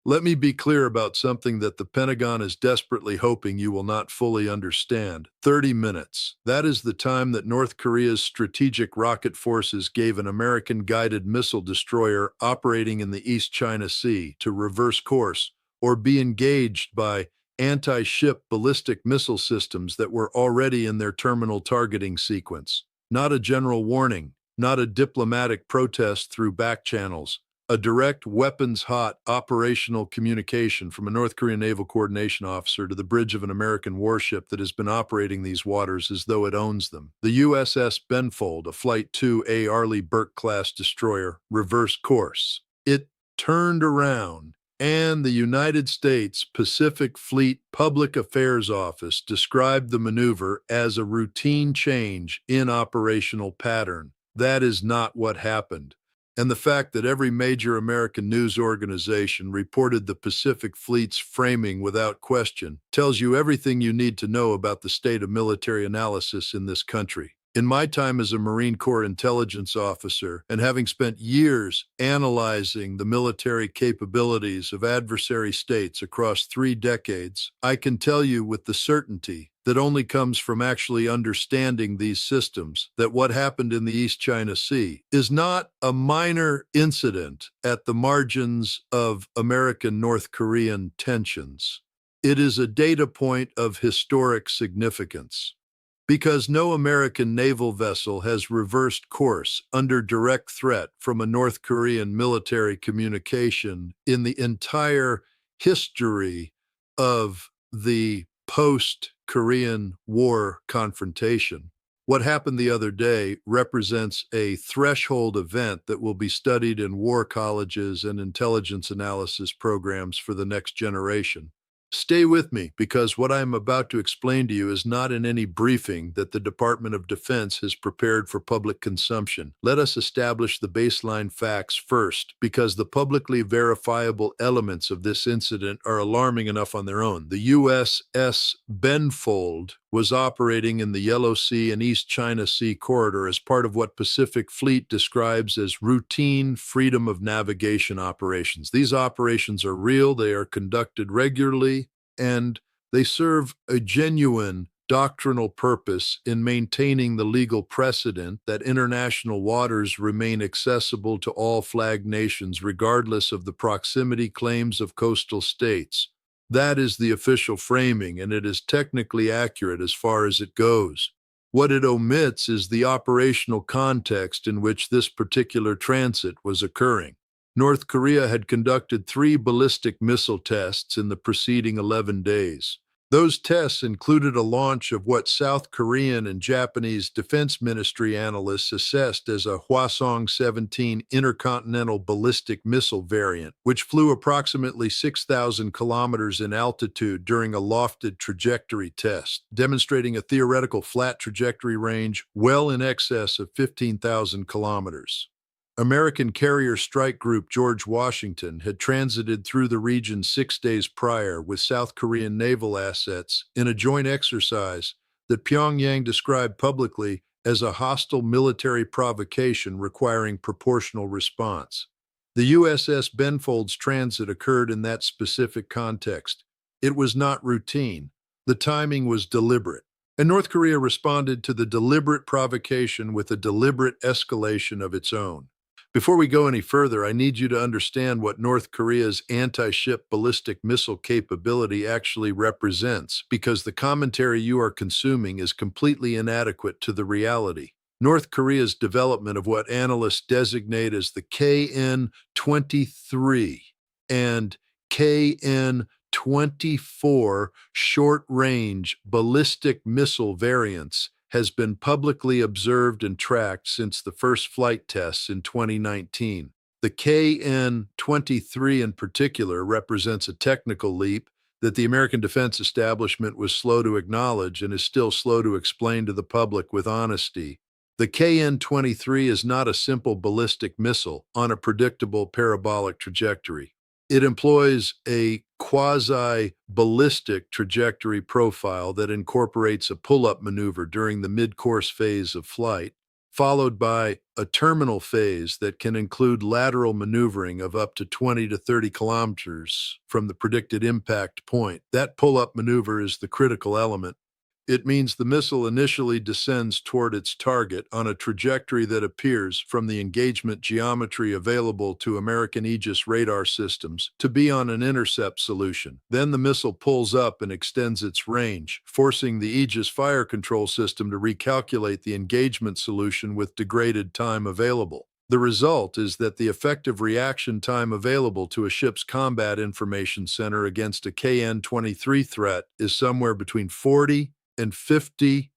Let me be clear about something that the Pentagon is desperately hoping you will not fully understand. 30 minutes. That is the time that North Korea's strategic rocket forces gave an American-guided missile destroyer operating in the East China Sea to reverse course or be engaged by anti-ship ballistic missile systems that were already in their terminal targeting sequence. Not a general warning, not a diplomatic protest through back channels. A direct weapons-hot operational communication from a North Korean naval coordination officer to the bridge of an American warship that has been operating these waters as though it owns them. The USS Benfold, a Flight 2A Arleigh Burke-class destroyer, reversed course. It turned around, and the United States Pacific Fleet Public Affairs Office described the maneuver as a routine change in operational pattern. That is not what happened. And the fact that every major American news organization reported the Pacific Fleet's framing without question tells you everything you need to know about the state of military analysis in this country. In my time as a Marine Corps intelligence officer, and having spent years analyzing the military capabilities of adversary states across 3 decades, I can tell you with the certainty that only comes from actually understanding these systems, that what happened in the East China Sea is not a minor incident at the margins of American-North Korean tensions. It is a data point of historic significance, because no American naval vessel has reversed course under direct threat from a North Korean military communication in the entire history of the post-Korean War confrontation. What happened the other day represents a threshold event that will be studied in war colleges and intelligence analysis programs for the next generation. Stay with me, because what I am about to explain to you is not in any briefing that the Department of Defense has prepared for public consumption. Let us establish the baseline facts first, because the publicly verifiable elements of this incident are alarming enough on their own. The USS Benfold was operating in the Yellow Sea and East China Sea corridor as part of what Pacific Fleet describes as routine freedom of navigation operations. These operations are real, they are conducted regularly, and they serve a genuine doctrinal purpose in maintaining the legal precedent that international waters remain accessible to all flag nations regardless of the proximity claims of coastal states. That is the official framing, and it is technically accurate as far as it goes. What it omits is the operational context in which this particular transit was occurring. North Korea had conducted 3 ballistic missile tests in the preceding 11 days. Those tests included a launch of what South Korean and Japanese Defense Ministry analysts assessed as a Hwasong-17 intercontinental ballistic missile variant, which flew approximately 6,000 kilometers in altitude during a lofted trajectory test, demonstrating a theoretical flat trajectory range well in excess of 15,000 kilometers. American carrier strike group George Washington had transited through the region 6 days prior with South Korean naval assets in a joint exercise that Pyongyang described publicly as a hostile military provocation requiring proportional response. The USS Benfold's transit occurred in that specific context. It was not routine. The timing was deliberate. And North Korea responded to the deliberate provocation with a deliberate escalation of its own. Before we go any further, I need you to understand what North Korea's anti-ship ballistic missile capability actually represents, because the commentary you are consuming is completely inadequate to the reality. North Korea's development of what analysts designate as the KN-23 and KN-24 short-range ballistic missile variants has been publicly observed and tracked since the first flight tests in 2019. The KN-23 in particular represents a technical leap that the American defense establishment was slow to acknowledge and is still slow to explain to the public with honesty. The KN-23 is not a simple ballistic missile on a predictable parabolic trajectory. It employs a quasi-ballistic trajectory profile that incorporates a pull-up maneuver during the mid-course phase of flight, followed by a terminal phase that can include lateral maneuvering of up to 20 to 30 kilometers from the predicted impact point. That pull-up maneuver is the critical element. It means the missile initially descends toward its target on a trajectory that appears, from the engagement geometry available to American Aegis radar systems, to be on an intercept solution. Then the missile pulls up and extends its range, forcing the Aegis fire control system to recalculate the engagement solution with degraded time available. The result is that the effective reaction time available to a ship's combat information center against a KN-23 threat is somewhere between 40 and 50%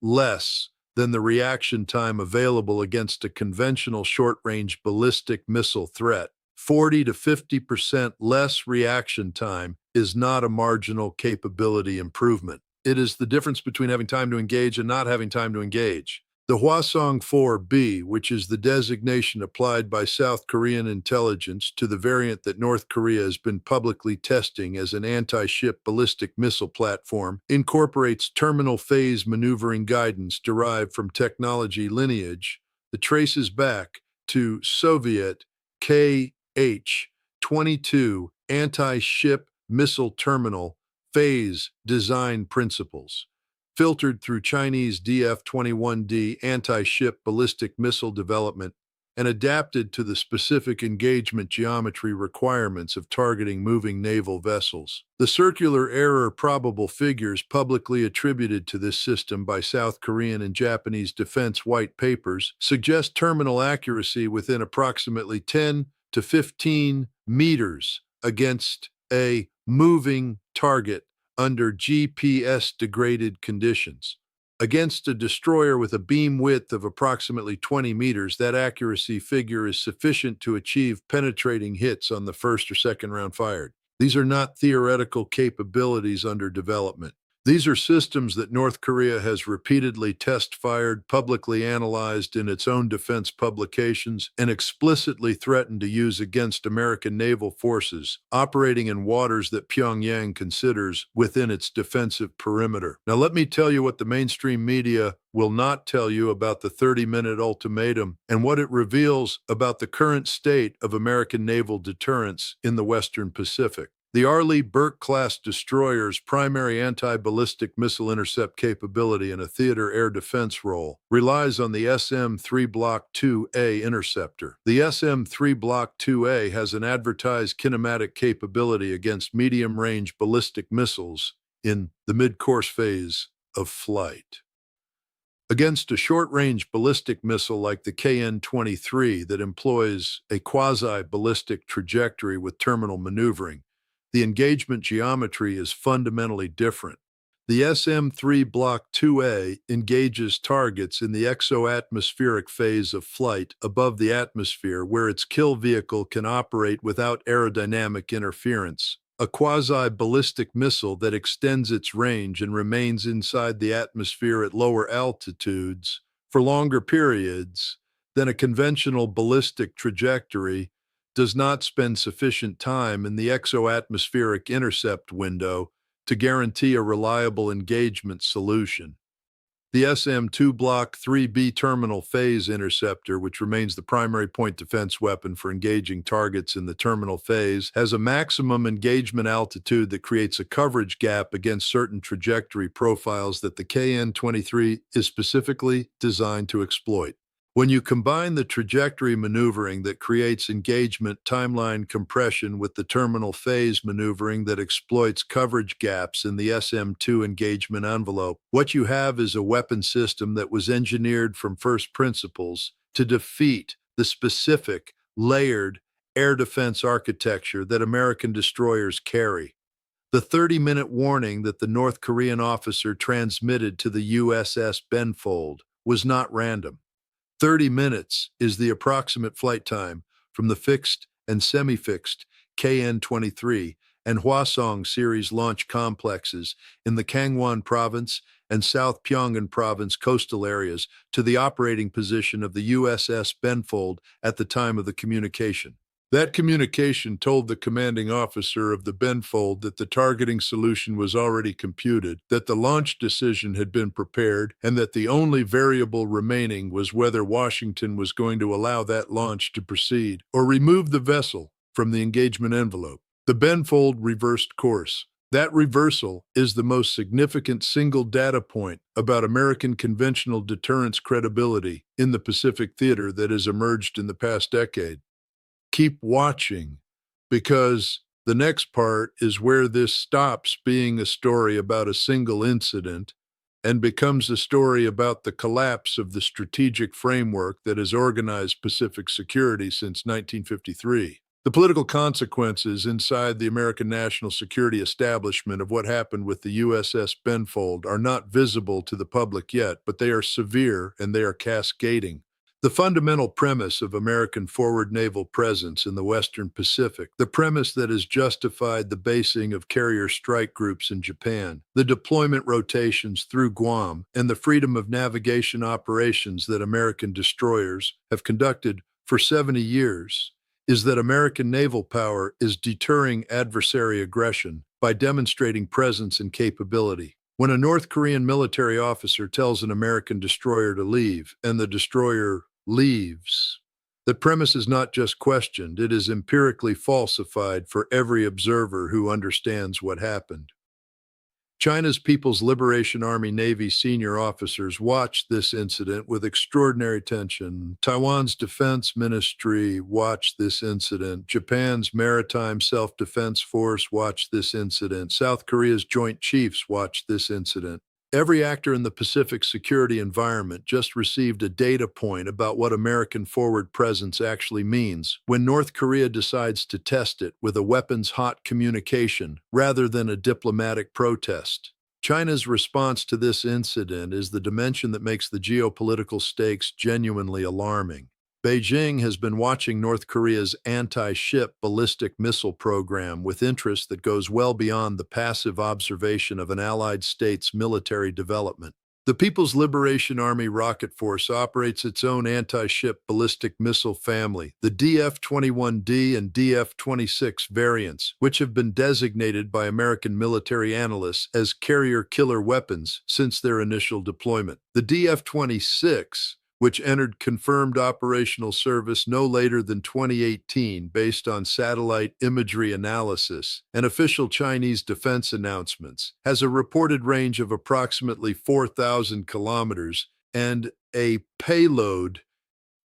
less than the reaction time available against a conventional short-range ballistic missile threat. 40 to 50% less reaction time is not a marginal capability improvement. It is the difference between having time to engage and not having time to engage. The Hwasong-4B, which is the designation applied by South Korean intelligence to the variant that North Korea has been publicly testing as an anti-ship ballistic missile platform, incorporates terminal phase maneuvering guidance derived from technology lineage that traces back to Soviet KH-22 anti-ship missile terminal phase design principles, filtered through Chinese DF-21D anti-ship ballistic missile development and adapted to the specific engagement geometry requirements of targeting moving naval vessels. The circular error probable figures publicly attributed to this system by South Korean and Japanese defense white papers suggest terminal accuracy within approximately 10 to 15 meters against a moving target under GPS-degraded conditions. Against a destroyer with a beam width of approximately 20 meters, that accuracy figure is sufficient to achieve penetrating hits on the first or second round fired. These are not theoretical capabilities under development. These are systems that North Korea has repeatedly test-fired, publicly analyzed in its own defense publications, and explicitly threatened to use against American naval forces operating in waters that Pyongyang considers within its defensive perimeter. Now, let me tell you what the mainstream media will not tell you about the 30-minute ultimatum and what it reveals about the current state of American naval deterrence in the Western Pacific. The Arleigh Burke-class destroyer's primary anti-ballistic missile intercept capability in a theater air defense role relies on the SM-3 Block 2A interceptor. The SM-3 Block 2A has an advertised kinematic capability against medium-range ballistic missiles in the mid-course phase of flight. Against a short-range ballistic missile like the KN-23 that employs a quasi-ballistic trajectory with terminal maneuvering, the engagement geometry is fundamentally different. The SM-3 Block 2A engages targets in the exo-atmospheric phase of flight above the atmosphere, where its kill vehicle can operate without aerodynamic interference. A quasi-ballistic missile that extends its range and remains inside the atmosphere at lower altitudes for longer periods than a conventional ballistic trajectory does not spend sufficient time in the exo-atmospheric intercept window to guarantee a reliable engagement solution. The SM-2 Block 3B terminal phase interceptor, which remains the primary point defense weapon for engaging targets in the terminal phase, has a maximum engagement altitude that creates a coverage gap against certain trajectory profiles that the KN-23 is specifically designed to exploit. When you combine the trajectory maneuvering that creates engagement timeline compression with the terminal phase maneuvering that exploits coverage gaps in the SM-2 engagement envelope, what you have is a weapon system that was engineered from first principles to defeat the specific, layered air defense architecture that American destroyers carry. The 30-minute warning that the North Korean officer transmitted to the USS Benfold was not random. 30 minutes is the approximate flight time from the fixed and semi-fixed KN-23 and Hwasong series launch complexes in the Gangwon Province and South Pyongan Province coastal areas to the operating position of the USS Benfold at the time of the communication. That communication told the commanding officer of the Benfold that the targeting solution was already computed, that the launch decision had been prepared, and that the only variable remaining was whether Washington was going to allow that launch to proceed or remove the vessel from the engagement envelope. The Benfold reversed course. That reversal is the most significant single data point about American conventional deterrence credibility in the Pacific theater that has emerged in the past decade. Keep watching, because the next part is where this stops being a story about a single incident and becomes a story about the collapse of the strategic framework that has organized Pacific security since 1953. The political consequences inside the American national security establishment of what happened with the USS Benfold are not visible to the public yet, but they are severe and they are cascading. The fundamental premise of American forward naval presence in the Western Pacific, the premise that has justified the basing of carrier strike groups in Japan, the deployment rotations through Guam, and the freedom of navigation operations that American destroyers have conducted for 70 years, is that American naval power is deterring adversary aggression by demonstrating presence and capability. When a North Korean military officer tells an American destroyer to leave, and the destroyer leaves, the premise is not just questioned, it is empirically falsified for every observer who understands what happened. China's People's Liberation Army Navy senior officers watched this incident with extraordinary attention. Taiwan's Defense Ministry watched this incident. Japan's Maritime Self-Defense Force watched this incident. South Korea's Joint Chiefs watched this incident. Every actor in the Pacific security environment just received a data point about what American forward presence actually means when North Korea decides to test it with a weapons-hot communication rather than a diplomatic protest. China's response to this incident is the dimension that makes the geopolitical stakes genuinely alarming. Beijing has been watching North Korea's anti-ship ballistic missile program with interest that goes well beyond the passive observation of an allied state's military development. The People's Liberation Army Rocket Force operates its own anti-ship ballistic missile family, the DF-21D and DF-26 variants, which have been designated by American military analysts as carrier killer weapons since their initial deployment. The DF-26, which entered confirmed operational service no later than 2018 based on satellite imagery analysis and official Chinese defense announcements, has a reported range of approximately 4,000 kilometers and a payload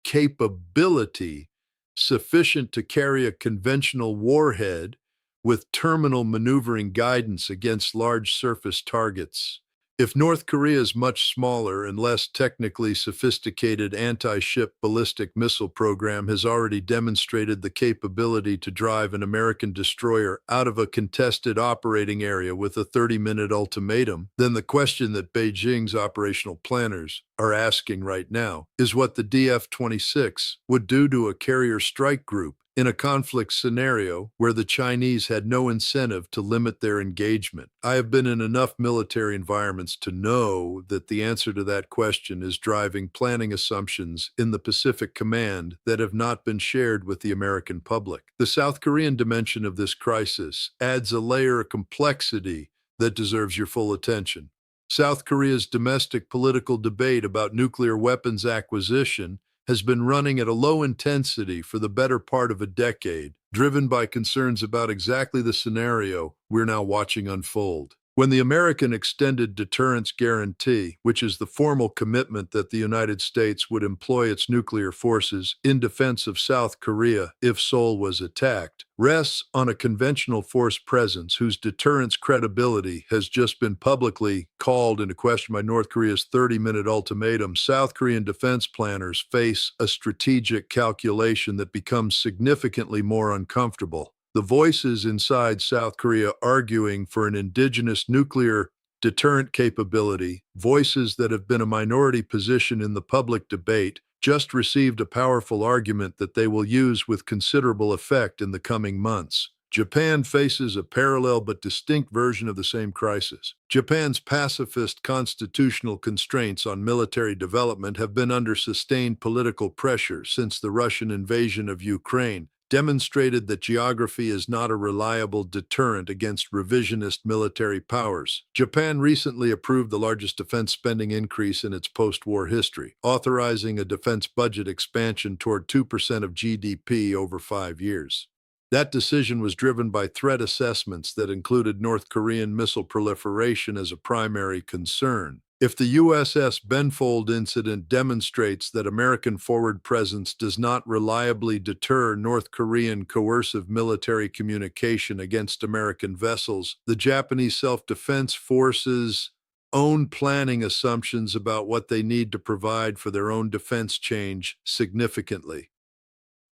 capability sufficient to carry a conventional warhead with terminal maneuvering guidance against large surface targets. If North Korea's much smaller and less technically sophisticated anti-ship ballistic missile program has already demonstrated the capability to drive an American destroyer out of a contested operating area with a 30-minute ultimatum, then the question that Beijing's operational planners are asking right now is what the DF-26 would do to a carrier strike group in a conflict scenario where the Chinese had no incentive to limit their engagement. I have been in enough military environments to know that the answer to that question is driving planning assumptions in the Pacific Command that have not been shared with the American public. The South Korean dimension of this crisis adds a layer of complexity that deserves your full attention. South Korea's domestic political debate about nuclear weapons acquisition has been running at a low intensity for the better part of a decade, driven by concerns about exactly the scenario we're now watching unfold. When the American Extended Deterrence Guarantee, which is the formal commitment that the United States would employ its nuclear forces in defense of South Korea if Seoul was attacked, rests on a conventional force presence whose deterrence credibility has just been publicly called into question by North Korea's 30-minute ultimatum, South Korean defense planners face a strategic calculation that becomes significantly more uncomfortable. The voices inside South Korea arguing for an indigenous nuclear deterrent capability, voices that have been a minority position in the public debate, just received a powerful argument that they will use with considerable effect in the coming months. Japan faces a parallel but distinct version of the same crisis. Japan's pacifist constitutional constraints on military development have been under sustained political pressure since the Russian invasion of Ukraine. demonstrated that geography is not a reliable deterrent against revisionist military powers. Japan recently approved the largest defense spending increase in its post-war history, authorizing a defense budget expansion toward 2% of GDP over 5 years. That decision was driven by threat assessments that included North Korean missile proliferation as a primary concern. If the USS Benfold incident demonstrates that American forward presence does not reliably deter North Korean coercive military communication against American vessels, the Japanese self-defense forces' own planning assumptions about what they need to provide for their own defense change significantly.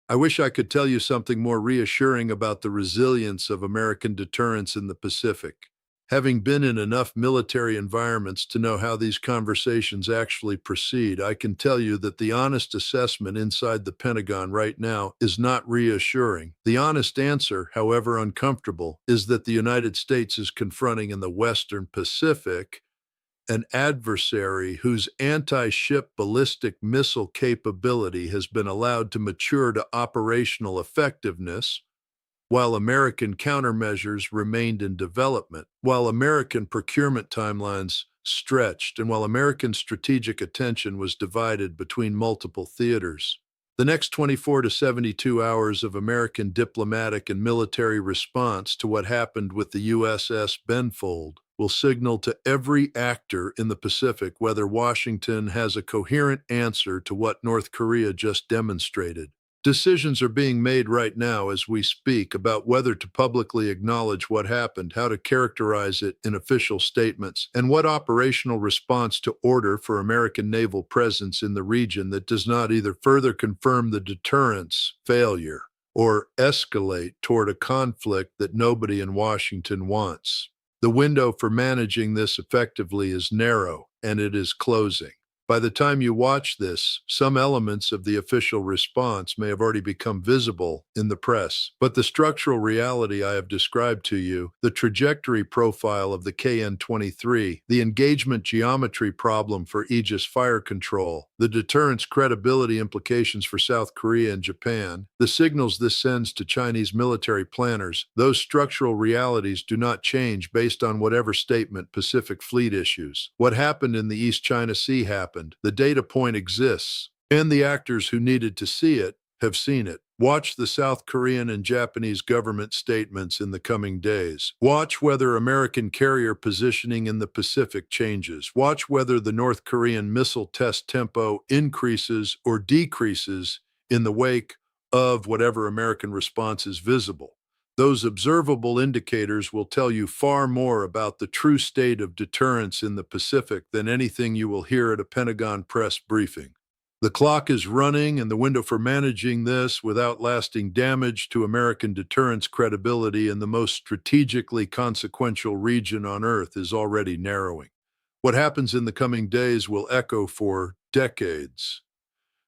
I wish I could tell you something more reassuring about the resilience of American deterrence in the Pacific. Having been in enough military environments to know how these conversations actually proceed, I can tell you that the honest assessment inside the Pentagon right now is not reassuring. The honest answer, however uncomfortable, is that the United States is confronting in the Western Pacific an adversary whose anti-ship ballistic missile capability has been allowed to mature to operational effectiveness, while American countermeasures remained in development, while American procurement timelines stretched, and while American strategic attention was divided between multiple theaters. The next 24 to 72 hours of American diplomatic and military response to what happened with the USS Benfold will signal to every actor in the Pacific whether Washington has a coherent answer to what North Korea just demonstrated. Decisions are being made right now as we speak about whether to publicly acknowledge what happened, how to characterize it in official statements, and what operational response to order for American naval presence in the region that does not either further confirm the deterrence failure or escalate toward a conflict that nobody in Washington wants. The window for managing this effectively is narrow, and it is closing. By the time you watch this, some elements of the official response may have already become visible in the press. But the structural reality I have described to you, the trajectory profile of the KN-23, the engagement geometry problem for Aegis fire control, the deterrence credibility implications for South Korea and Japan, the signals this sends to Chinese military planners, those structural realities do not change based on whatever statement Pacific Fleet issues. What happened in the East China Sea happened. The data point exists, and the actors who needed to see it have seen it. Watch the South Korean and Japanese government statements in the coming days. Watch whether American carrier positioning in the Pacific changes. Watch whether the North Korean missile test tempo increases or decreases in the wake of whatever American response is visible. Those observable indicators will tell you far more about the true state of deterrence in the Pacific than anything you will hear at a Pentagon press briefing. The clock is running, and the window for managing this without lasting damage to American deterrence credibility in the most strategically consequential region on Earth is already narrowing. What happens in the coming days will echo for decades.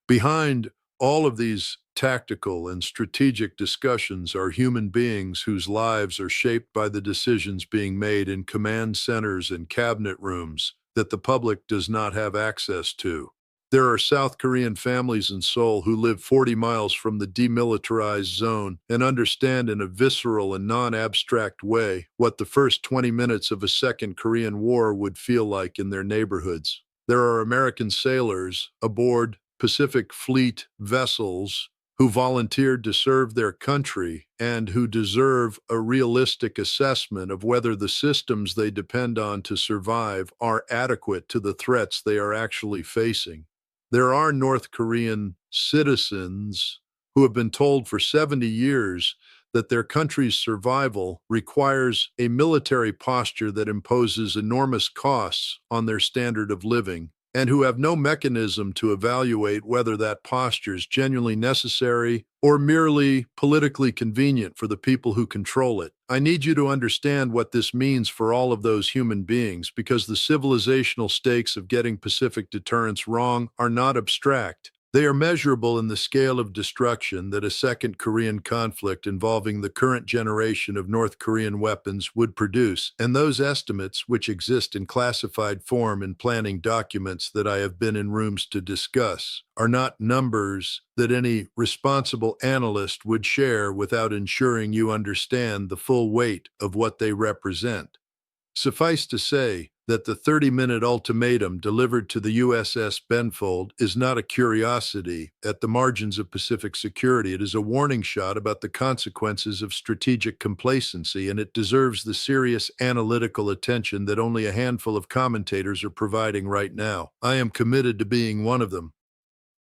Behind all of these tactical and strategic discussions are human beings whose lives are shaped by the decisions being made in command centers and cabinet rooms that the public does not have access to. There are South Korean families in Seoul who live 40 miles from the demilitarized zone and understand in a visceral and non-abstract way what the first 20 minutes of a second Korean War would feel like in their neighborhoods. There are American sailors aboard Pacific Fleet vessels who volunteered to serve their country and who deserve a realistic assessment of whether the systems they depend on to survive are adequate to the threats they are actually facing. There are North Korean citizens who have been told for 70 years that their country's survival requires a military posture that imposes enormous costs on their standard of living, and who have no mechanism to evaluate whether that posture is genuinely necessary or merely politically convenient for the people who control it. I need you to understand what this means for all of those human beings, because the civilizational stakes of getting Pacific deterrence wrong are not abstract. They are measurable in the scale of destruction that a second Korean conflict involving the current generation of North Korean weapons would produce, and those estimates, which exist in classified form in planning documents that I have been in rooms to discuss, are not numbers that any responsible analyst would share without ensuring you understand the full weight of what they represent. Suffice to say that the 30-minute ultimatum delivered to the USS Benfold is not a curiosity at the margins of Pacific security. It is a warning shot about the consequences of strategic complacency, and it deserves the serious analytical attention that only a handful of commentators are providing right now. I am committed to being one of them.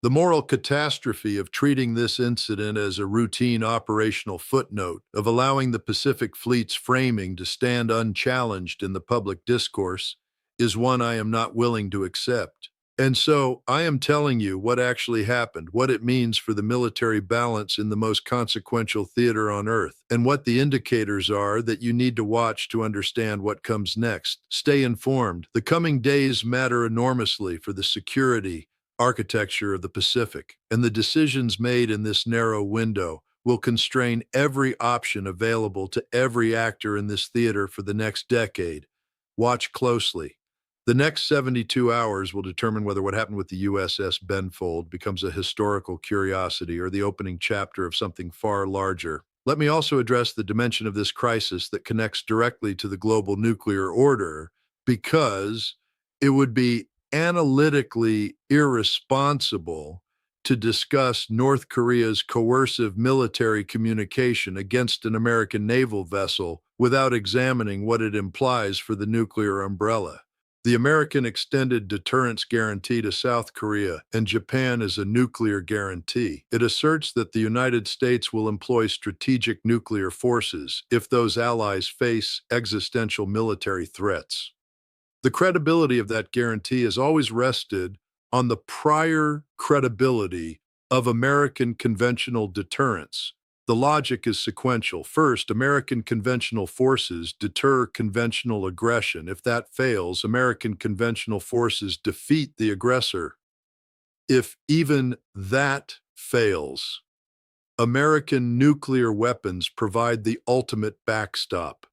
The moral catastrophe of treating this incident as a routine operational footnote, of allowing the Pacific Fleet's framing to stand unchallenged in the public discourse, is one I am not willing to accept. And so, I am telling you what actually happened, what it means for the military balance in the most consequential theater on Earth, and what the indicators are that you need to watch to understand what comes next. Stay informed. The coming days matter enormously for the security architecture of the Pacific, and the decisions made in this narrow window will constrain every option available to every actor in this theater for the next decade. Watch closely. The next 72 hours will determine whether what happened with the USS Benfold becomes a historical curiosity or the opening chapter of something far larger. Let me also address the dimension of this crisis that connects directly to the global nuclear order, because it would be analytically irresponsible to discuss North Korea's coercive military communication against an American naval vessel without examining what it implies for the nuclear umbrella. The American extended deterrence guarantee to South Korea and Japan is a nuclear guarantee. It asserts that the United States will employ strategic nuclear forces if those allies face existential military threats. The credibility of that guarantee has always rested on the prior credibility of American conventional deterrence. The logic is sequential. First, American conventional forces deter conventional aggression. If that fails, American conventional forces defeat the aggressor. If even that fails, American nuclear weapons provide the ultimate backstop.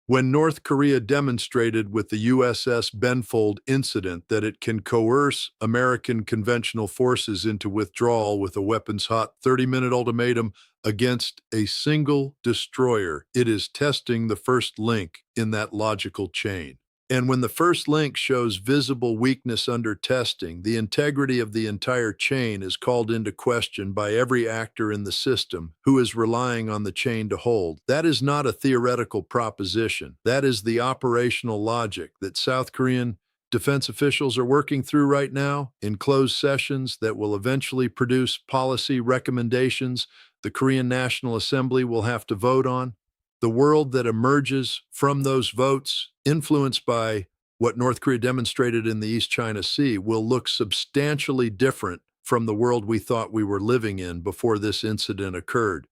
When North Korea demonstrated with the USS Benfold incident that it can coerce American conventional forces into withdrawal with a weapons-hot 30-minute ultimatum against a single destroyer, it is testing the first link in that logical chain. And when the first link shows visible weakness under testing, the integrity of the entire chain is called into question by every actor in the system who is relying on the chain to hold. That is not a theoretical proposition. That is the operational logic that South Korean defense officials are working through right now in closed sessions that will eventually produce policy recommendations the Korean National Assembly will have to vote on. The world that emerges from those votes, influenced by what North Korea demonstrated in the East China Sea, will look substantially different from the world we thought we were living in before this incident occurred.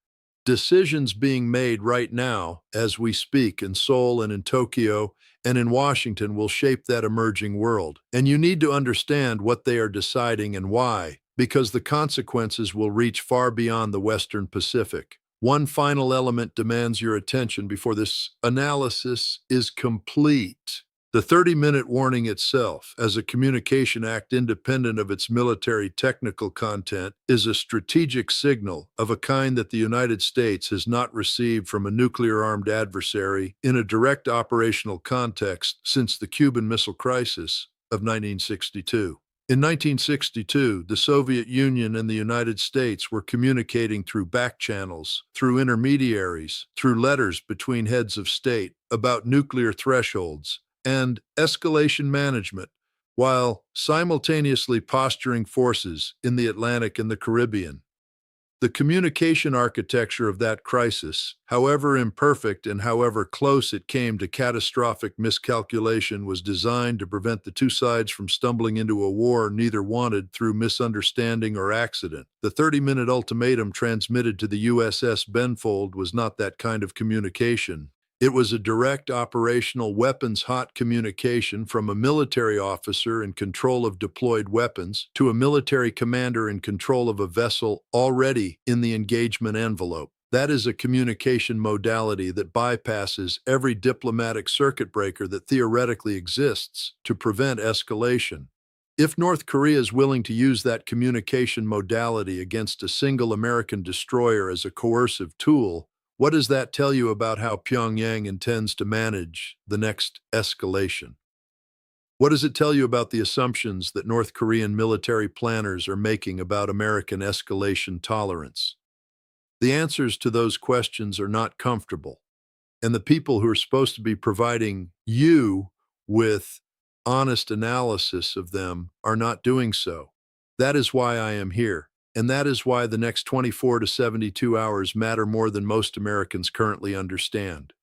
Decisions being made right now, as we speak, in Seoul and in Tokyo and in Washington will shape that emerging world. And you need to understand what they are deciding and why, because the consequences will reach far beyond the Western Pacific. One final element demands your attention before this analysis is complete. The 30-minute warning itself, as a communication act independent of its military technical content, is a strategic signal of a kind that the United States has not received from a nuclear-armed adversary in a direct operational context since the Cuban Missile Crisis of 1962. In 1962, the Soviet Union and the United States were communicating through back channels, through intermediaries, through letters between heads of state about nuclear thresholds and escalation management, while simultaneously posturing forces in the Atlantic and the Caribbean. The communication architecture of that crisis, however imperfect and however close it came to catastrophic miscalculation, was designed to prevent the two sides from stumbling into a war neither wanted through misunderstanding or accident. The 30-minute ultimatum transmitted to the USS Benfold was not that kind of communication. It was a direct operational weapons hot communication from a military officer in control of deployed weapons to a military commander in control of a vessel already in the engagement envelope. That is a communication modality that bypasses every diplomatic circuit breaker that theoretically exists to prevent escalation. If North Korea is willing to use that communication modality against a single American destroyer as a coercive tool, what does that tell you about how Pyongyang intends to manage the next escalation? What does it tell you about the assumptions that North Korean military planners are making about American escalation tolerance? The answers to those questions are not comfortable, and the people who are supposed to be providing you with honest analysis of them are not doing so. That is why I am here. And that is why the next 24 to 72 hours matter more than most Americans currently understand.